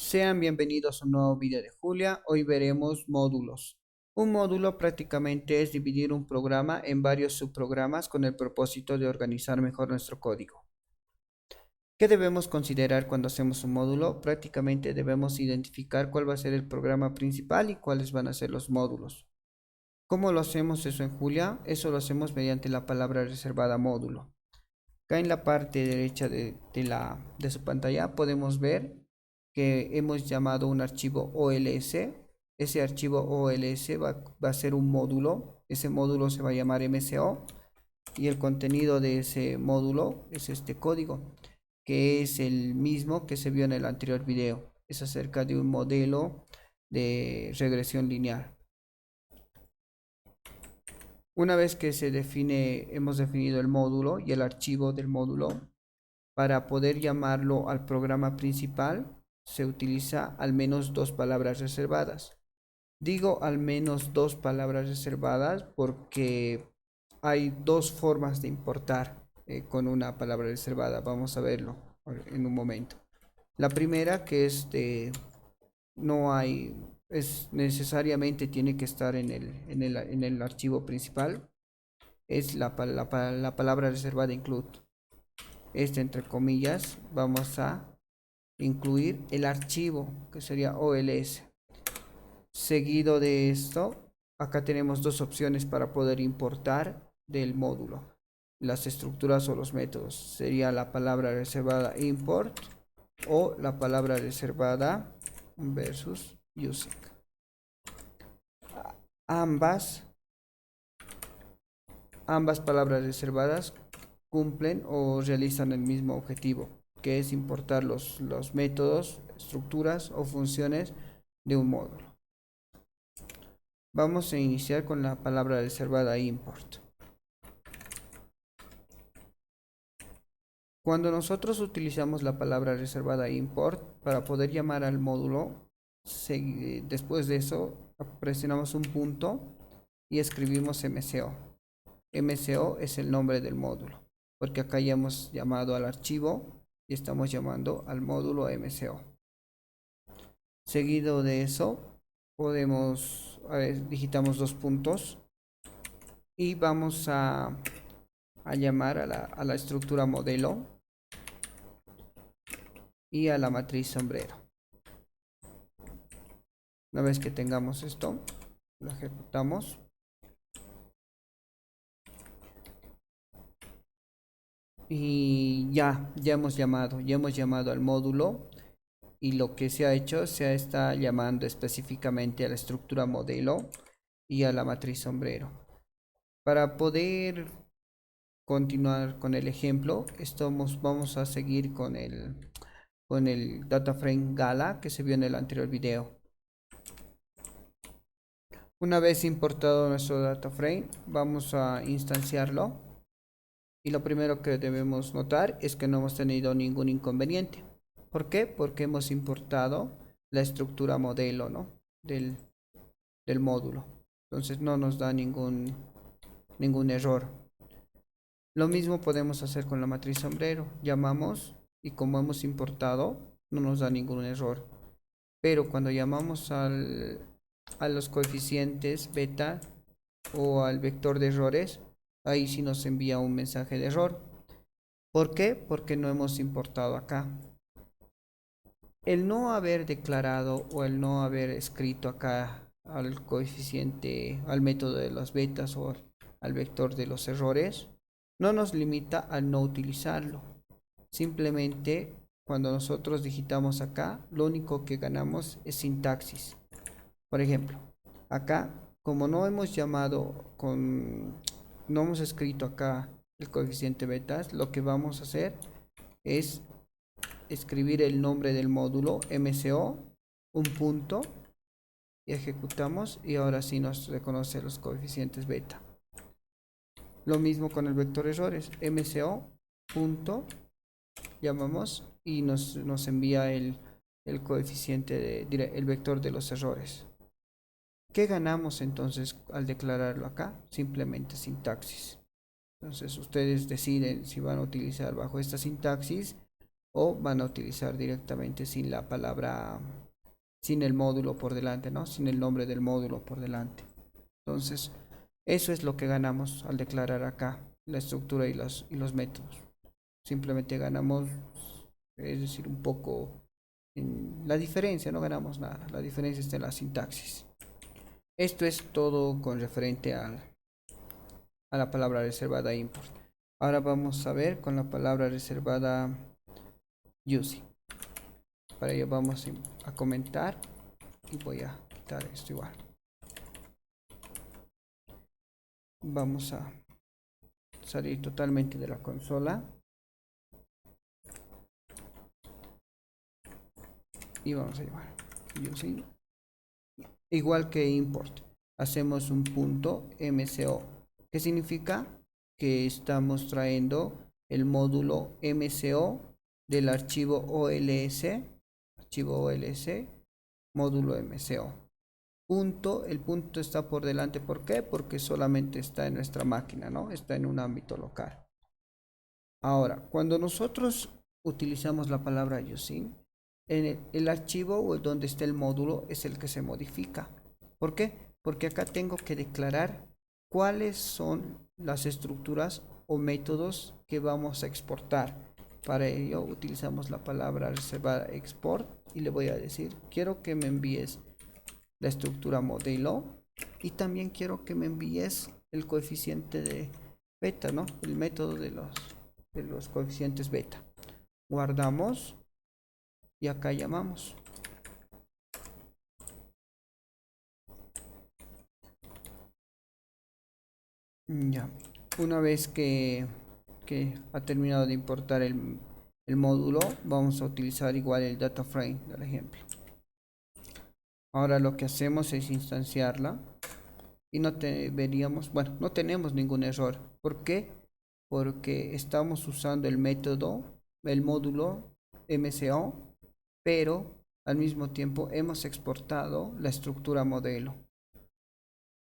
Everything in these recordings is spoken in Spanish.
Sean bienvenidos a un nuevo video de Julia. Hoy veremos módulos. Un módulo prácticamente es dividir un programa en varios subprogramas con el propósito de organizar mejor nuestro código. ¿Qué debemos considerar cuando hacemos un módulo? Prácticamente debemos identificar cuál va a ser el programa principal y cuáles van a ser los módulos. ¿Cómo lo hacemos eso en Julia? Eso lo hacemos mediante la palabra reservada módulo. Acá en la parte derecha de su pantalla podemos ver que hemos llamado un archivo OLS. Ese archivo OLS va a ser un módulo. Ese módulo se va a llamar MCO y el contenido de ese módulo es este código, que es el mismo que se vio en el anterior video. Es acerca de un modelo de regresión lineal. Una vez que hemos definido el módulo y el archivo del módulo, para poder llamarlo al programa principal, se utiliza al menos dos palabras reservadas. Digo al menos dos palabras reservadas porque hay dos formas de importar con una palabra reservada. Vamos a verlo en un momento. La primera, que es no hay, es necesariamente tiene que estar en el archivo principal, es la palabra reservada include. Entre comillas, vamos a incluir el archivo que sería OLS. Seguido de esto, acá tenemos dos opciones para poder importar del módulo las estructuras o los métodos. Sería la palabra reservada import o la palabra reservada versus using. Ambas palabras reservadas cumplen o realizan el mismo objetivo, que es importar los métodos, estructuras o funciones de un módulo. Vamos a iniciar con la palabra reservada import. Cuando nosotros utilizamos la palabra reservada import para poder llamar al módulo, después de eso presionamos un punto y escribimos MCO. MCO es el nombre del módulo, porque acá ya hemos llamado al archivo y estamos llamando al módulo MCO. Seguido de eso, digitamos dos puntos y vamos a llamar a la estructura modelo y a la matriz sombrero. Una vez que tengamos esto, lo ejecutamos. Y ya hemos llamado al módulo y lo que se ha hecho, está llamando específicamente a la estructura modelo y a la matriz sombrero. Para poder continuar con el ejemplo, vamos a seguir con el data frame Gala que se vio en el anterior video. Una vez importado nuestro data frame, vamos a instanciarlo y lo primero que debemos notar es que no hemos tenido ningún inconveniente. ¿Por qué? Porque hemos importado la estructura modelo, ¿no? del módulo. Entonces no nos da ningún error. Lo mismo podemos hacer con la matriz sombrero. Llamamos y como hemos importado, no nos da ningún error. Pero cuando llamamos a los coeficientes beta o al vector de errores, ahí sí nos envía un mensaje de error. ¿Por qué? Porque no hemos importado acá. El no haber declarado o el no haber escrito acá al coeficiente, al método de las betas o al vector de los errores, no nos limita a no utilizarlo. Simplemente cuando nosotros digitamos acá, lo único que ganamos es sintaxis. Por ejemplo, acá, como no hemos no hemos escrito acá el coeficiente betas, lo que vamos a hacer es escribir el nombre del módulo MCO, un punto, y ejecutamos y ahora sí nos reconoce los coeficientes beta. Lo mismo con el vector errores, MCO, punto, llamamos y nos envía el coeficiente, el vector de los errores. ¿Qué ganamos entonces al declararlo acá? Simplemente sintaxis. Entonces ustedes deciden si van a utilizar bajo esta sintaxis o van a utilizar directamente sin la palabra, sin el módulo por delante, ¿no? Sin el nombre del módulo por delante. Entonces, eso es lo que ganamos al declarar acá la estructura y los métodos. Simplemente ganamos, es decir, un poco en la diferencia, no ganamos nada. La diferencia está en la sintaxis. Esto es todo con referente a la palabra reservada import. Ahora vamos a ver con la palabra reservada using. Para ello vamos a comentar y voy a quitar esto igual. Vamos a salir totalmente de la consola y vamos a llamar using igual que import. Hacemos un punto MCO. ¿Qué significa? Que estamos trayendo el módulo MCO del archivo OLS, módulo MCO. Punto, el punto está por delante, ¿por qué? Porque solamente está en nuestra máquina, ¿no? Está en un ámbito local. Ahora, cuando nosotros utilizamos la palabra using, el archivo o donde está el módulo es el que se modifica. ¿Por qué? Porque acá tengo que declarar cuáles son las estructuras o métodos que vamos a exportar. Para ello utilizamos la palabra reservada export y le voy a decir, quiero que me envíes la estructura modelo y también quiero que me envíes el coeficiente de beta, ¿no? El método de los coeficientes beta. Guardamos y acá llamamos. Ya, una vez que ha terminado de importar el módulo, vamos a utilizar igual el data frame del ejemplo. Ahora lo que hacemos es instanciarla y no deberíamos, bueno, no tenemos ningún error. ¿Por qué? Porque estamos usando el método, el módulo MCO, pero al mismo tiempo hemos exportado la estructura modelo.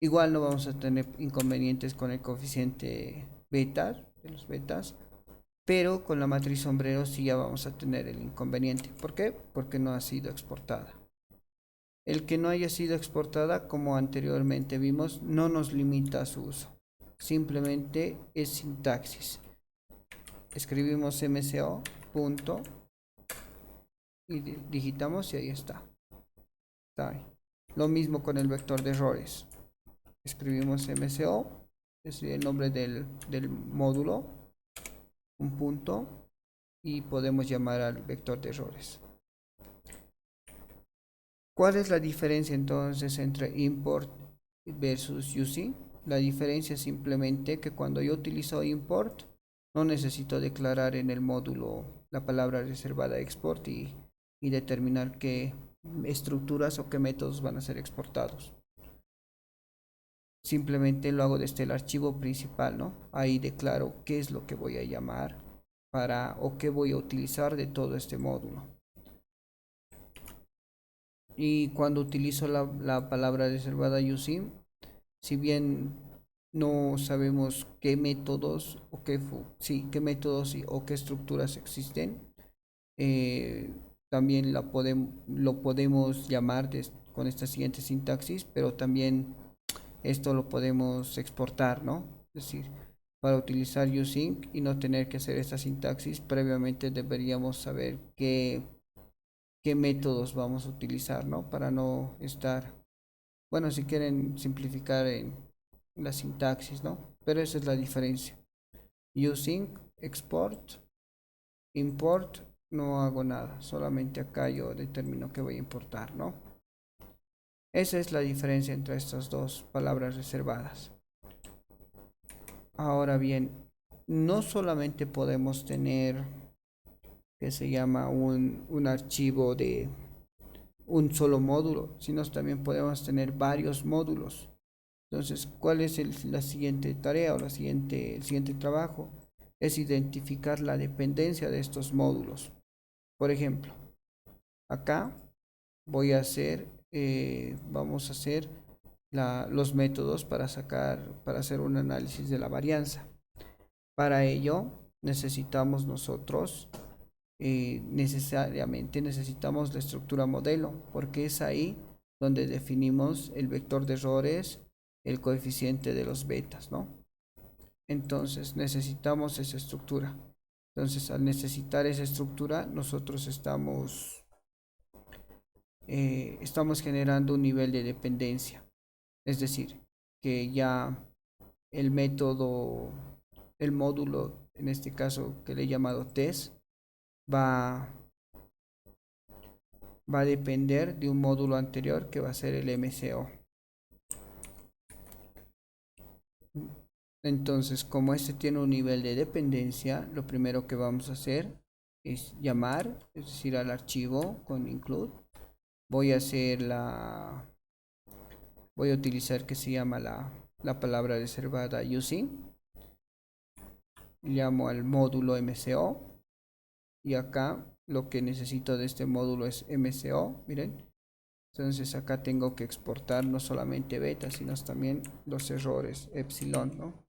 Igual no vamos a tener inconvenientes con el coeficiente beta, de los betas, pero con la matriz sombrero sí ya vamos a tener el inconveniente. ¿Por qué? Porque no ha sido exportada. El que no haya sido exportada, como anteriormente vimos, no nos limita a su uso. Simplemente es sintaxis. Escribimos MCO punto y digitamos y ahí está. Está ahí. Lo mismo con el vector de errores. Escribimos MCO, es el nombre del módulo, un punto y podemos llamar al vector de errores. ¿Cuál es la diferencia entonces entre import versus using? La diferencia es simplemente que cuando yo utilizo import no necesito declarar en el módulo la palabra reservada export y determinar qué estructuras o qué métodos van a ser exportados. Simplemente lo hago desde el archivo principal, ¿no? Ahí declaro qué es lo que voy a llamar o qué voy a utilizar de todo este módulo. Y cuando utilizo la palabra reservada using, si bien no sabemos qué métodos o qué métodos o qué estructuras existen, también lo podemos llamar con esta siguiente sintaxis, pero también esto lo podemos exportar, ¿no? Es decir, para utilizar using y no tener que hacer esta sintaxis, previamente deberíamos saber qué métodos vamos a utilizar, ¿no? Para no estar, bueno, si quieren simplificar en la sintaxis, ¿no? Pero esa es la diferencia. Using, export, import, no hago nada, solamente acá yo determino que voy a importar, ¿no? Esa es la diferencia entre estas dos palabras reservadas. Ahora bien, no solamente podemos tener que se llama un archivo de un solo módulo, sino también podemos tener varios módulos. Entonces, ¿cuál es la siguiente tarea o el siguiente trabajo? Es identificar la dependencia de estos módulos. Por ejemplo, acá vamos a hacer los métodos para hacer un análisis de la varianza. Para ello necesitamos nosotros necesariamente necesitamos la estructura modelo, porque es ahí donde definimos el vector de errores, el coeficiente de los betas, ¿no? Entonces necesitamos esa estructura. Entonces al necesitar esa estructura, nosotros estamos generando un nivel de dependencia. Es decir, que ya el método, el módulo, en este caso que le he llamado test, va, va a depender de un módulo anterior que va a ser el MCO. Entonces, como este tiene un nivel de dependencia, lo primero que vamos a hacer es llamar, es decir, al archivo con include. Voy a hacer voy a utilizar que se llama la palabra reservada using. Llamo al módulo MCO y acá lo que necesito de este módulo es MCO, miren. Entonces acá tengo que exportar no solamente beta, sino también los errores epsilon, ¿no?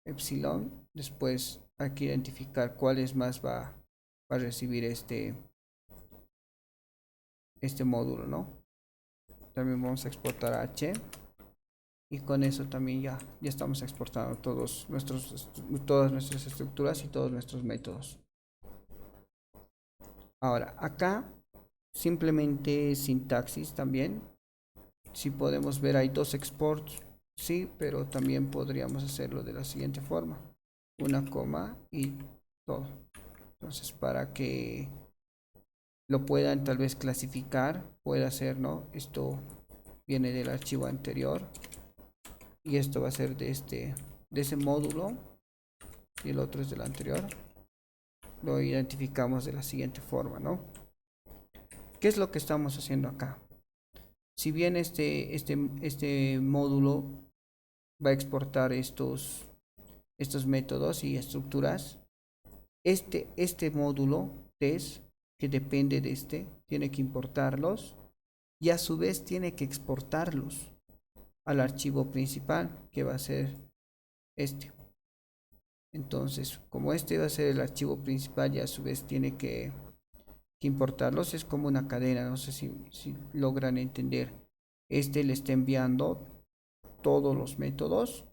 Epsilon, después hay que identificar cuáles más va a recibir este módulo, ¿no? También vamos a exportar H y con eso también ya estamos exportando todas nuestras estructuras y todos nuestros métodos. Ahora, acá simplemente sintaxis también. Si podemos ver, hay dos exports, sí, pero también podríamos hacerlo de la siguiente forma: una coma y todo. Entonces, para que lo puedan tal vez clasificar, puede hacer, ¿no? Esto viene del archivo anterior y esto va a ser de ese módulo y el otro es del anterior. Lo identificamos de la siguiente forma, ¿no? ¿Qué es lo que estamos haciendo acá? Si bien este módulo va a exportar estos métodos y estructuras, este módulo test, que depende de tiene que importarlos y a su vez tiene que exportarlos al archivo principal, que va a ser este. Entonces, como este va a ser el archivo principal y a su vez tiene que importarlos, es como una cadena. No sé si logran entender. Le está enviando todos los métodos,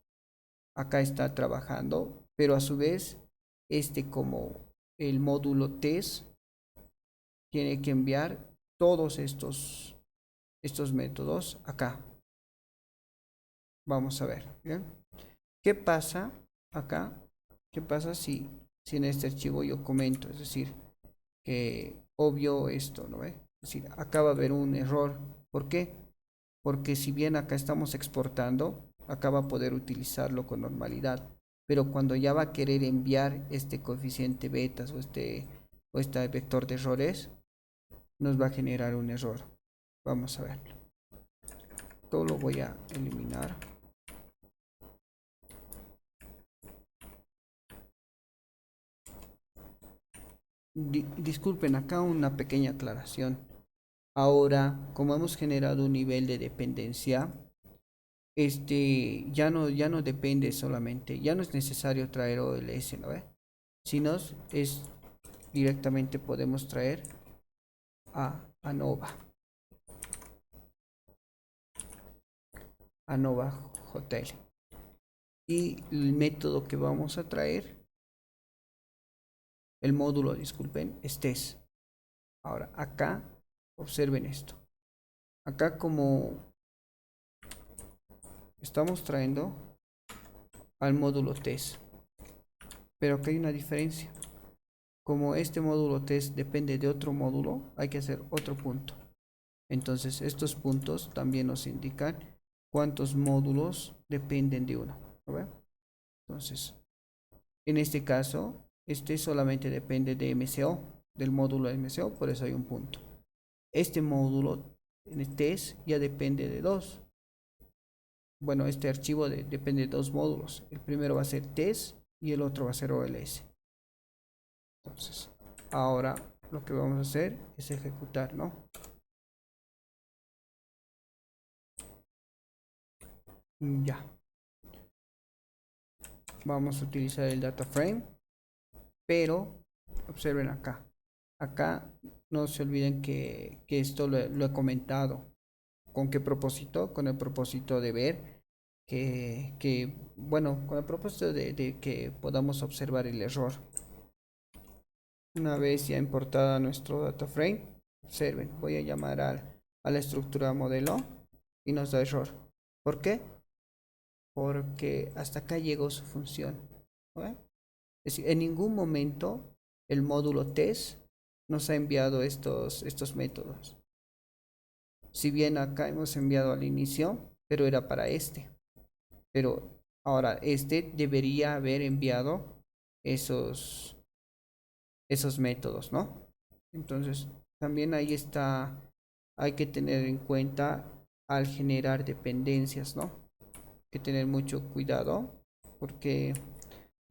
acá está trabajando, pero a su vez como el módulo test tiene que enviar todos estos métodos acá. Vamos a ver, ¿bien? ¿Qué pasa acá? ¿Qué pasa si en este archivo yo comento? Es decir, que obvio esto, ¿no ve? Es decir, acá va a haber un error. ¿Por qué? Porque si bien acá estamos exportando, acá va a poder utilizarlo con normalidad, pero cuando ya va a querer enviar este coeficiente betas o este vector de errores, nos va a generar un error. Vamos a verlo. Todo lo voy a eliminar. Disculpen, acá una pequeña aclaración. Ahora, como hemos generado un nivel de dependencia, ya no depende solamente, ya no es necesario traer OLS, ¿no ve? Sino es directamente podemos traer a ANOVA Hotel, y el método que vamos a traer, el módulo, disculpen, es test. Ahora acá observen esto. Acá, como estamos trayendo al módulo test, pero que hay una diferencia. Como este módulo test depende de otro módulo, hay que hacer otro punto. Entonces estos puntos también nos indican cuántos módulos dependen de uno, ¿no? Entonces, en este caso, solamente depende de MCO, del módulo MCO, por eso hay un punto. Este módulo en el test ya depende de dos. Bueno, este archivo depende de dos módulos. El primero va a ser test y el otro va a ser OLS. Entonces, ahora lo que vamos a hacer es ejecutar, ¿no? Ya. Vamos a utilizar el data frame. pero observen acá. Acá no se olviden que esto lo he comentado. ¿Con qué propósito? Con el propósito de ver bueno, con el propósito de que podamos observar el error. Una vez ya importada nuestro data frame, observen, voy a llamar a la estructura modelo y nos da error. ¿Por qué? Porque hasta acá llegó su función. ¿No? Es decir, en ningún momento el módulo test nos ha enviado estos métodos. Si bien acá hemos enviado al inicio, pero era para este. Pero ahora este debería haber enviado esos, esos métodos, ¿no? Entonces, también ahí está, hay que tener en cuenta al generar dependencias, ¿no? Hay que tener mucho cuidado porque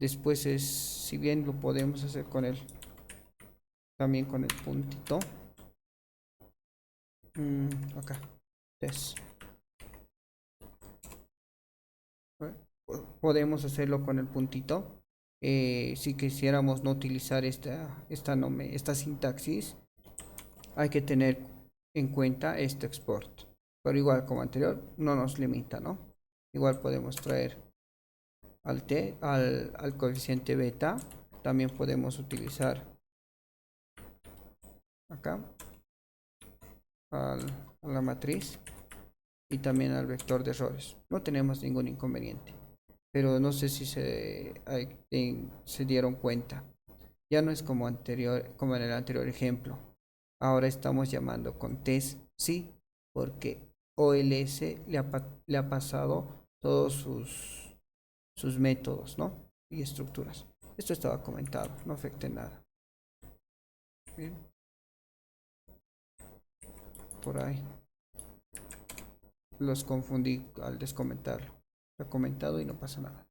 después si bien lo podemos hacer también con el puntito, acá, test. Podemos hacerlo con el puntito. Si quisiéramos no utilizar esta sintaxis, hay que tener en cuenta este export. Pero igual como anterior, no nos limita, ¿no? Igual podemos traer al coeficiente beta. También podemos utilizar acá a la matriz y también al vector de errores. No tenemos ningún inconveniente. Pero no sé si se dieron cuenta. Ya no es como como en el anterior ejemplo. Ahora estamos llamando con test, sí, porque OLS le ha pasado todos sus métodos, ¿no? Y estructuras. Esto estaba comentado, no afecta en nada. Bien, por ahí. Los confundí al descomentarlo. Está comentado y no pasa nada.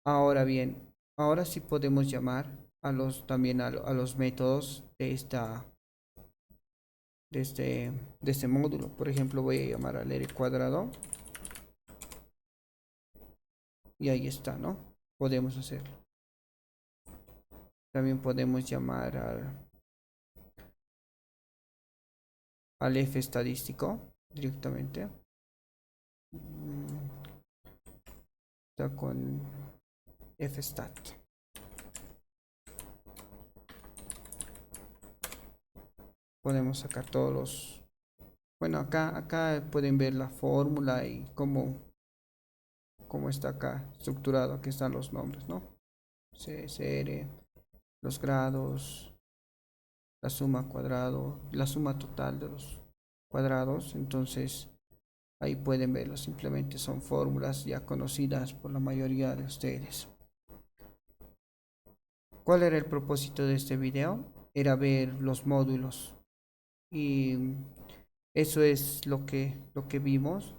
Ahora bien, ahora sí podemos llamar también a los métodos de este módulo. Por ejemplo, voy a llamar al r cuadrado y ahí está, ¿no? Podemos hacerlo. También podemos llamar al f estadístico directamente. Está con fstat. Podemos sacar todos los... Bueno, acá pueden ver la fórmula y cómo está acá estructurado. Aquí están los nombres, ¿no? CSR, los grados, la suma cuadrado, la suma total de los cuadrados. Entonces, ahí pueden verlo. Simplemente son fórmulas ya conocidas por la mayoría de ustedes. ¿Cuál era el propósito de este video? Era ver los módulos. Y eso es lo que vimos.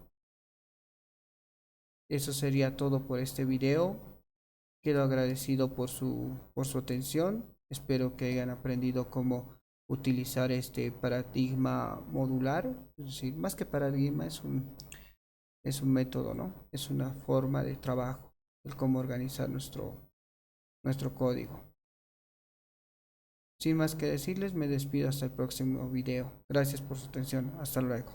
Eso sería todo por este video. Quedo agradecido por su atención. Espero que hayan aprendido cómo utilizar este paradigma modular. Es decir, más que paradigma, es un método, ¿no? Es una forma de trabajo, el cómo organizar nuestro código. Sin más que decirles, me despido hasta el próximo video. Gracias por su atención. Hasta luego.